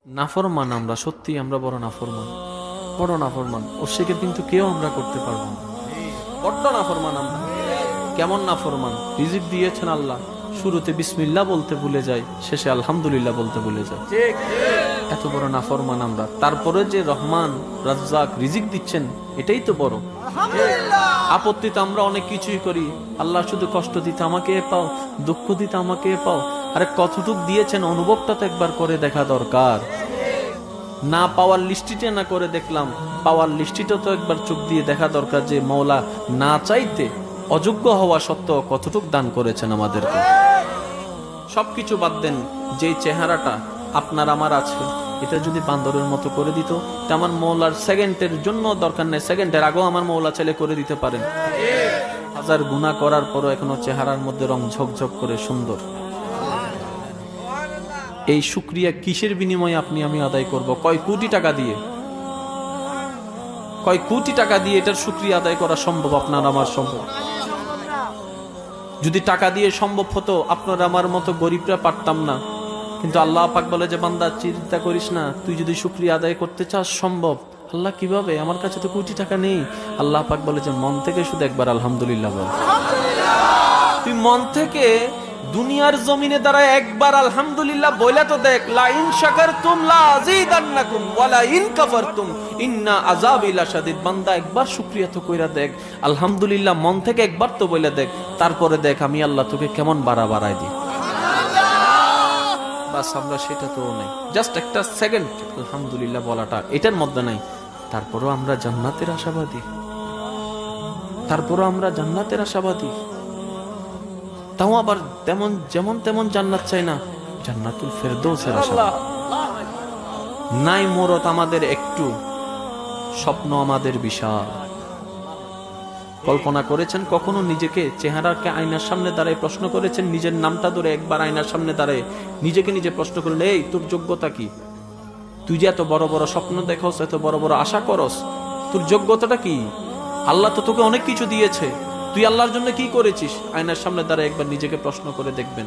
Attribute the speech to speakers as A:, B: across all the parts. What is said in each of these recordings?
A: নাফরমান আমরা, সত্যি আমরা বড় নাফরমান, বড় নাফরমান। ওর শেখে কিন্তু কেউ আমরা করতে পারবো না, বড্ড নাফরমান আমরা। কেমন নাফরমান? রিজিক দিয়েছেন আল্লাহ, শুরুতে বিসমিল্লাহ বলতে ভুলে যাই, শেষে আলহামদুলিল্লাহ বলতে ভুলে যাই। এত বড় নাফরমান আমরা। তারপরে যে রহমান রাজ্জাক রিজিক দিচ্ছেন, এটাই তো বড়। আপত্তি তো আমরা অনেক কিছুই করি, আল্লাহ শুধু কষ্ট দিতে আমাকে পাও, দুঃখ দিতে আমাকে পাও। আরে কতটুক দিয়েছেন অনুভবটা তো একবার করে দেখা দরকার। না পাওয়ার লিস্টিটা না করে দেখলাম, পাওয়ার লিস্টিটা তো একবার চোখ দিয়ে দেখা দরকার যে মওলা না চাইতে অযোগ্য হওয়া সত্ত্বেও কতটুক দান করেছেন আমাদেরকে। সবকিছু বাদ দেন, যে চেহারাটা আপনার আমার আছে, এটা যদি বান্দরের মতো করে দিত, তা আমার মওলার সেকেন্ডের জন্য দরকার নেই, সেকেন্ডের আগেও আমার মওলা চাইলে করে দিতে পারেন। হাজার গুনাহ করার পরও এখনো চেহারার মধ্যে রং ঝকঝক করে সুন্দর। এই শুকরিয়া কিসের বিনিময়ে আপনি আমি আদায় করব? কয় কোটি টাকা দিয়ে, কয় কোটি টাকা দিয়ে এটার শুকরিয়া আদায় করা সম্ভব? আপনার আমার সম্ভব? যদি টাকা দিয়ে সম্ভব হতো, আপনার আমার মতো গরিবরা পারতাম না। কিন্তু আল্লাহ পাক বলে যে বান্দা চিন্তা করিস না, তুই যদি শুকরিয়া আদায় করতে চাস সম্ভব। আল্লাহ কিভাবে? আমার কাছে তো কোটি টাকা নেই। আল্লাহ পাক বলে যে মন থেকে শুধু একবার আলহামদুলিল্লাহ বল। তুই মন থেকে দুনিয়ার জমিনে দাঁড়ায় একবার আলহামদুলিল্লাহ বইলা তো দেখ। লা ইন শাকারতুম লা আযীদান্নাকুম ওয়া লা ইন কাফারতুম ইন্না আযাবি লাশাদীদ। বান্দা একবার শুকরিয়া তো কইরা দেখ, আলহামদুলিল্লাহ মন থেকে একবার তো বইলা দেখ, তারপরে দেখ আমি আল্লাহ তোকে কেমন বাড়াই দিই। বাস আমরা সেটা তো নাই, জাস্ট একটা সেকেন্ড আলহামদুলিল্লাহ বলাটা এটার মধ্যে নাই। তারপরও আমরা জান্নাতের আশাবাদী, তারপরও আমরা জান্নাতের আশাবাদী। তাও আবার তেমন যেমন তেমন জান্নাত চাই না, জান্নাতুল ফেরদৌসের আশাবাদী। নাই মোরত আমাদের একটু, স্বপ্ন আমাদের বিশাল। কল্পনা করেছেন কখনো নিজেকে চেহারাকে আয়নার সামনে দাঁড়ায় প্রশ্ন করেছেন? নিজের নামটা ধরে একবার আয়নার সামনে দাঁড়ায় নিজেকে নিজে প্রশ্ন করলেন, এই তোর যোগ্যতা কি? তুই যে এত বড় বড় স্বপ্ন দেখোস, এত বড় বড় আশা করস, তোর যোগ্যতাটা কি? আল্লাহ তো তোকে অনেক কিছু দিয়েছে, তুই আল্লাহর জন্য কি করেছিস? আয়নার সামনে দাঁড়ায় একবার নিজেকে প্রশ্ন করে দেখবেন,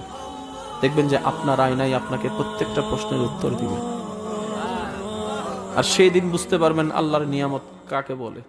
A: দেখবেন যে আপনার আয়নাই আপনাকে প্রত্যেকটা প্রশ্নের উত্তর দিবে। আর সেই দিন বুঝতে পারবেন আল্লাহর নিয়ামত কাকে বলে।